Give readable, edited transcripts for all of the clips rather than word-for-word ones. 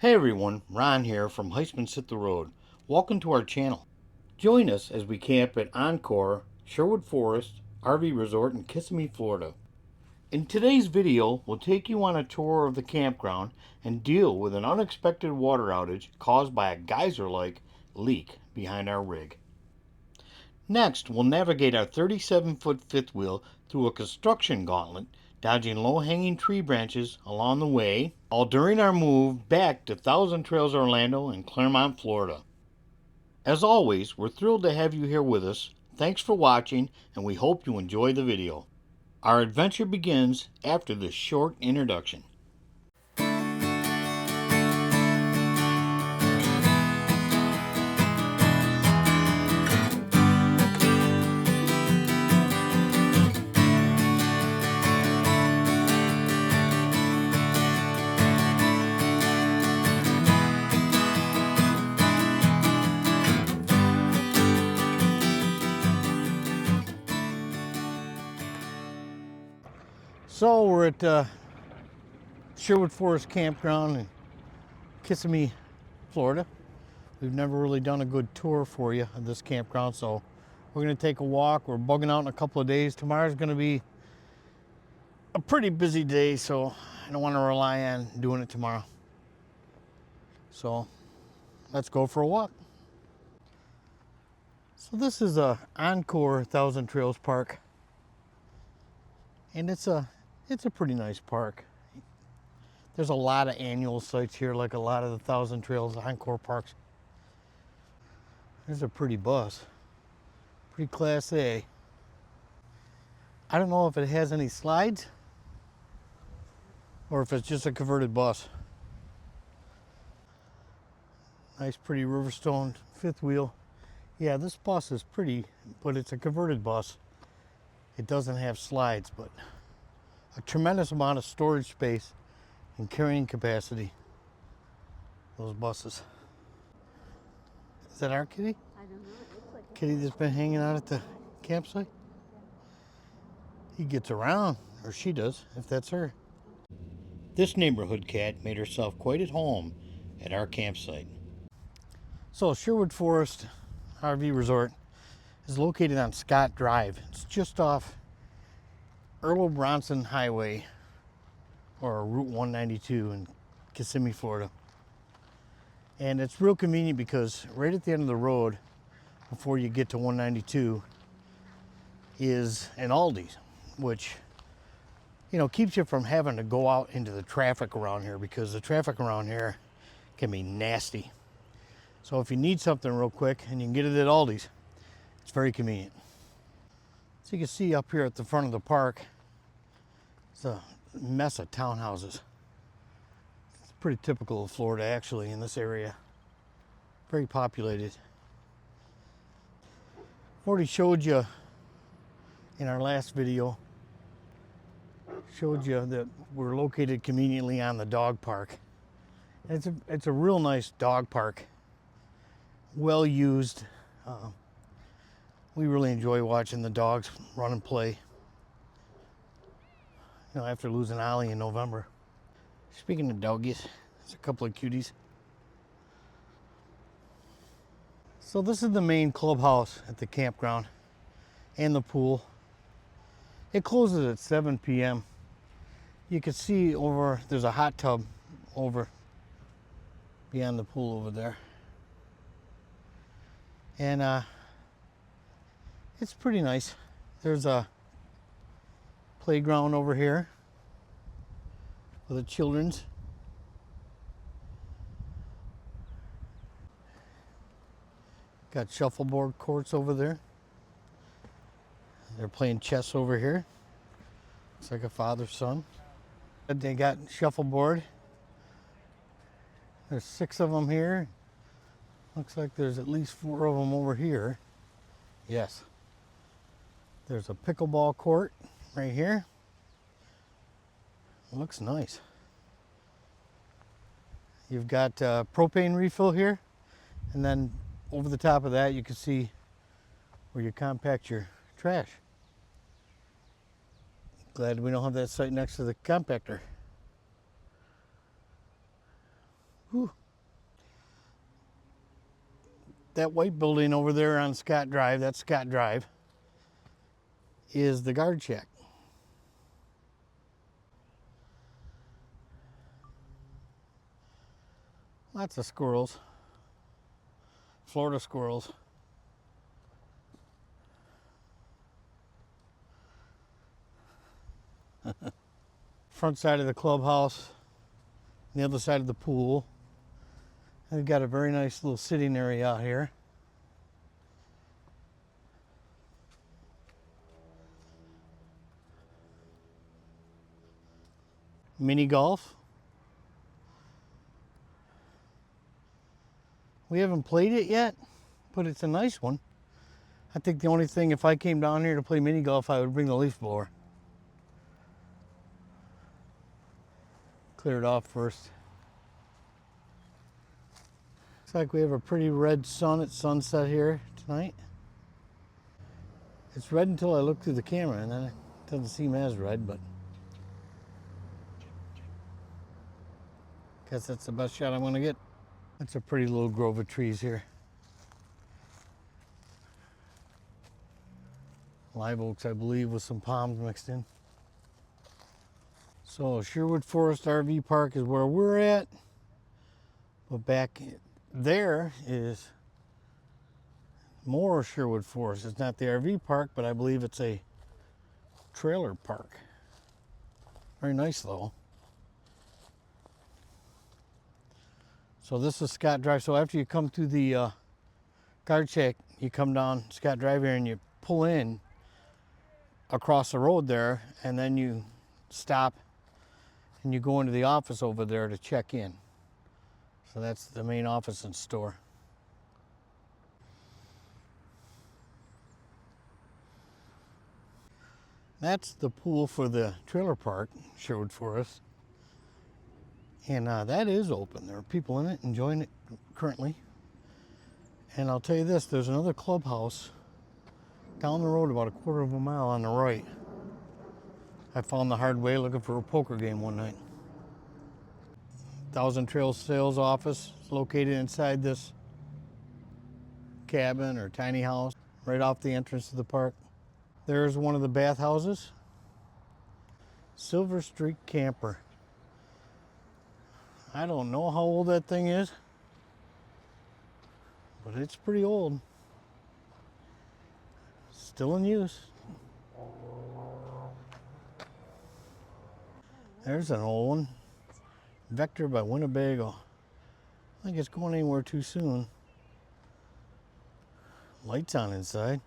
Hey everyone, Ron here from HEISTMAN'S HIT THE ROAD. Welcome to our channel. Join us as we camp at Encore, Sherwood Forest, RV Resort in Kissimmee, Florida. In today's video, we'll take you on a tour of the campground and deal with an unexpected water outage caused by a geyser-like leak behind our rig. Next, we'll navigate our 37-foot fifth wheel through a construction gauntlet, dodging low-hanging tree branches along the way, all during our move back to Thousand Trails Orlando in Clermont, Florida. As always, we're thrilled to have you here with us. Thanks for watching, and we hope you enjoy the video. Our adventure begins after this short introduction. So we're at Sherwood Forest Campground in Kissimmee, Florida. We've never really done a good tour for you of this campground, so we're going to take a walk. We're bugging out in a couple of days. Tomorrow's going to be a pretty busy day, so I don't want to rely on doing it tomorrow. So let's go for a walk. So this is a Encore Thousand Trails Park, and it's a pretty nice park. There's a lot of annual sites here, like a lot of the Thousand Trails Encore parks. There's a pretty bus, pretty Class A. I don't know if it has any slides or if it's just a converted bus. Nice, pretty Riverstone fifth wheel. Yeah, this bus is pretty, but it's a converted bus. It doesn't have slides, but a tremendous amount of storage space and carrying capacity. Those buses. Is that our kitty? I don't know. It looks like it. Kitty that's been hanging out at the campsite? He gets around, or she does, if that's her. This neighborhood cat made herself quite at home at our campsite. So Sherwood Forest RV Resort is located on Scott Drive. It's just off Earl Bronson Highway, or Route 192 in Kissimmee, Florida. And it's real convenient because right at the end of the road, before you get to 192, is an Aldi's, which, you know, keeps you from having to go out into the traffic around here, because the traffic around here can be nasty. So if you need something real quick and you can get it at Aldi's, it's very convenient. So you can see up here at the front of the park, it's a mess of townhouses. It's pretty typical of Florida, actually, in this area. Very populated. Already showed you in our last video, showed you that we're located conveniently on the dog park. It's a real nice dog park, well used. We really enjoy watching the dogs run and play. You know, after losing Ollie in November. Speaking of doggies, there's a couple of cuties. So this is the main clubhouse at the campground and the pool. It closes at 7 p.m. You can see over, there's a hot tub over beyond the pool over there. And it's pretty nice. There's a playground over here for the children's. Got shuffleboard courts over there. They're playing chess over here. It's like a father-son. They got shuffleboard. There's 6 of them here. Looks like there's at least 4 of them over here. Yes. There's a pickleball court right here. It looks nice. You've got propane refill here, and then over the top of that you can see where you compact your trash. Glad we don't have that site next to the compactor. Whew. That white building over there on Scott Drive, that's Scott Drive, is the guard shack. Lots of squirrels. Florida squirrels. Front side of the clubhouse, the other side of the pool. They've got a very nice little sitting area out here. Mini golf. We haven't played it yet, but it's a nice one. I think the only thing, if I came down here to play mini golf, I would bring the leaf blower. Clear it off first. Looks like we have a pretty red sun at sunset here tonight. It's red until I look through the camera, and then it doesn't seem as red, but guess that's the best shot I'm gonna get. That's a pretty little grove of trees here. Live oaks, I believe, with some palms mixed in. So Sherwood Forest RV Park is where we're at. But back there is more Sherwood Forest. It's not the RV park, but I believe it's a trailer park. Very nice though. So this is Scott Drive. So after you come to the guard shack, you come down Scott Drive here and you pull in across the road there, and then you stop and you go into the office over there to check in. So that's the main office and store. That's the pool for the trailer park, Sherwood Forest. And that is open. There are people in it enjoying it currently. And I'll tell you this, there's another clubhouse down the road about a quarter of a mile on the right. I found the hard way looking for a poker game one night. Thousand Trails sales office is located inside this cabin or tiny house right off the entrance to the park. There's one of the bathhouses. Silver Streak Camper. I don't know how old that thing is, but it's pretty old. Still in use. There's an old one. Vector by Winnebago. I think it's going anywhere too soon. Lights on inside.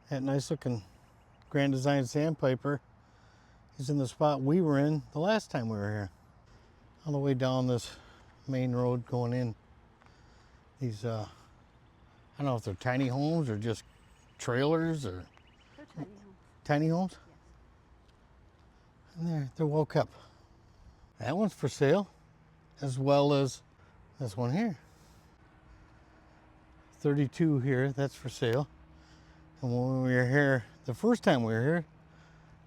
That nice looking Grand Design sandpiper is in the spot we were in the last time we were here. On the way down this main road going in. These, I don't know if they're tiny homes or just trailers or... They're tiny homes. Tiny homes? Yes. And they're well kept. That one's for sale, as well as this one here. 32 here, that's for sale. And when we were here, the first time we were here,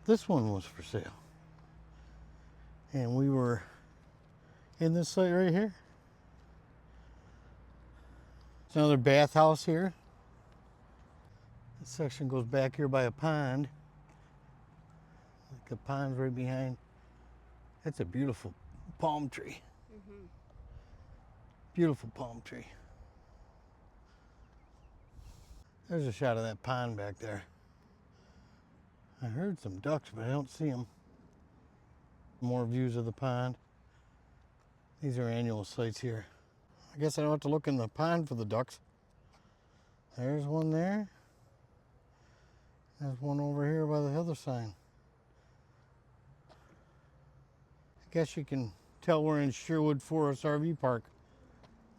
this one was for sale. And we were in this site right here. There's another bathhouse here. This section goes back here by a pond. The pond's right behind. That's a beautiful palm tree. Mm-hmm. Beautiful palm tree. There's a shot of that pond back there. I heard some ducks, but I don't see them. More views of the pond. These are annual sites here. I guess I don't have to look in the pond for the ducks. There's one there. There's one over here by the other sign. I guess you can tell we're in Sherwood Forest RV Park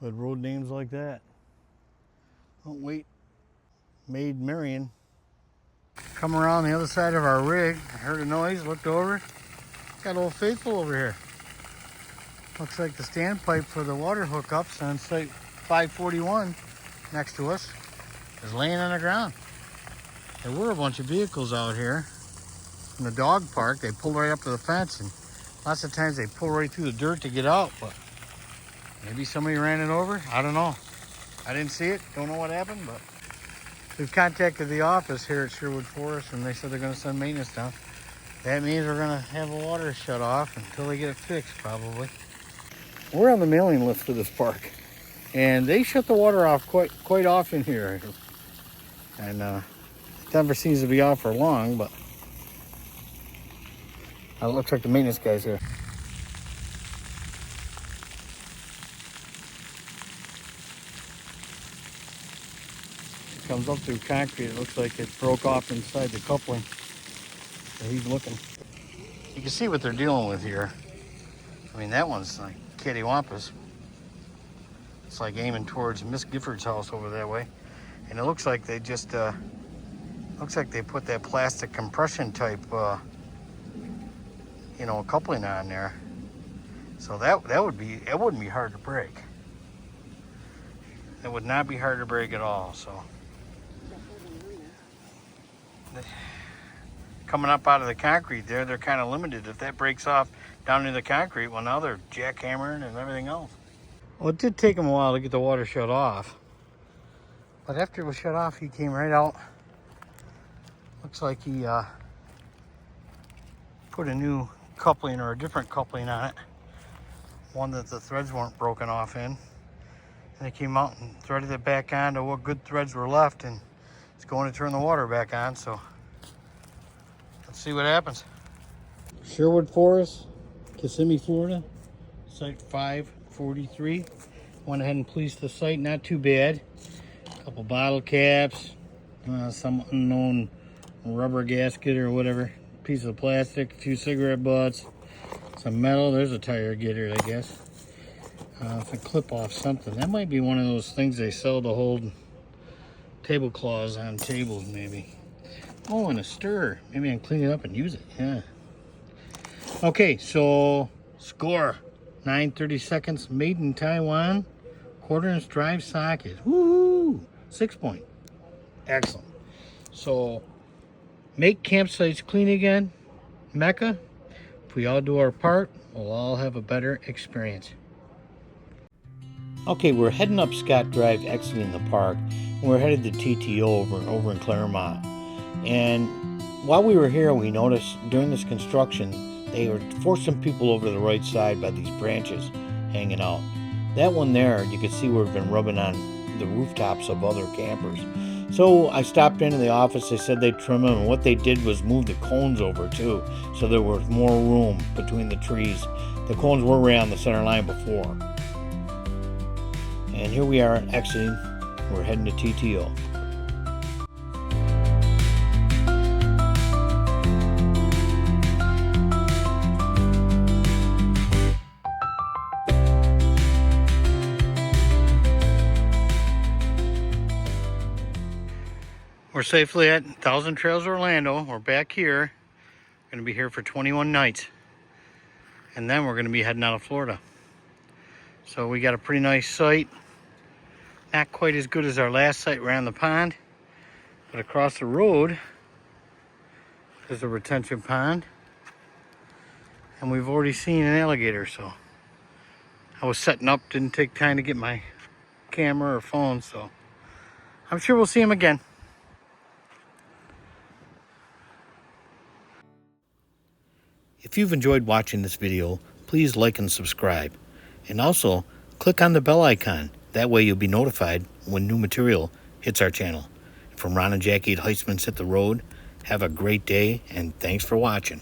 with road names like that. Oh, wait. Maid Marion. Come around the other side of our rig. I heard a noise, looked over. Got Old Faithful over here. Looks like the standpipe for the water hookups on site 541 next to us is laying on the ground. There were a bunch of vehicles out here in the dog park. They pulled right up to the fence, and lots of times they pull right through the dirt to get out, but maybe somebody ran it over. I don't know. I didn't see it. Don't know what happened, but we've contacted the office here at Sherwood Forest, and they said they're going to send maintenance down. That means we're going to have the water shut off until they get it fixed, probably. We're on the mailing list for this park, and they shut the water off quite often here. And it never seems to be off for long, but it looks like the maintenance guy's here. It comes up through concrete. It looks like it broke off inside the coupling. So he's looking. You can see what they're dealing with here. I mean, that one's like cattywampus. It's like aiming towards Miss Gifford's house over that way. And it looks like they just, looks like they put that plastic compression type, you know, coupling on there. So that wouldn't be hard to break. It would not be hard to break at all, so. Coming up out of the concrete there, they're kind of limited. If that breaks off down into the concrete, well, now they're jackhammering and everything else. Well, it did take him a while to get the water shut off. But after it was shut off, he came right out. Looks like he put a new coupling or a different coupling on it. One that the threads weren't broken off in. And he came out and threaded it back on to what good threads were left, and it's going to turn the water back on, so let's see what happens. Sherwood Forest, Kissimmee, Florida, site 543. Went ahead and policed the site, not too bad. A couple bottle caps, some unknown rubber gasket or whatever, piece of plastic, a few cigarette butts, some metal. There's a tire getter, I guess. If I clip off something, that might be one of those things they sell to hold tablecloths on tables, maybe. Oh, and a stir. Maybe I can clean it up and use it. Yeah. Okay, so score 9/32, made in Taiwan, 1/4" drive socket. Woohoo! 6 point. Excellent. So make campsites clean again, Mecca. If we all do our part, we'll all have a better experience. Okay, we're heading up Scott Drive, exiting the park, and we're headed to TTO over in Claremont. And while we were here, we noticed during this construction, they were forcing people over to the right side by these branches hanging out. That one there, you can see where it's been rubbing on the rooftops of other campers. So I stopped into the office. They said they'd trim them, and what they did was move the cones over too, so there was more room between the trees. The cones were right on the center line before. And here we are exiting. We're heading to TTO. We're safely at 1,000 Trails Orlando. We're back here. We're going to be here for 21 nights. And then we're going to be heading out of Florida. So we got a pretty nice site. Not quite as good as our last site around the pond. But across the road, there's a retention pond. And we've already seen an alligator, so I was setting up, didn't take time to get my camera or phone, so I'm sure we'll see him again. If you've enjoyed watching this video, please like and subscribe. And also, click on the bell icon. That way you'll be notified when new material hits our channel. From Rohn and Jacki at HEISTMAN'S Hit the Road, have a great day, and thanks for watching.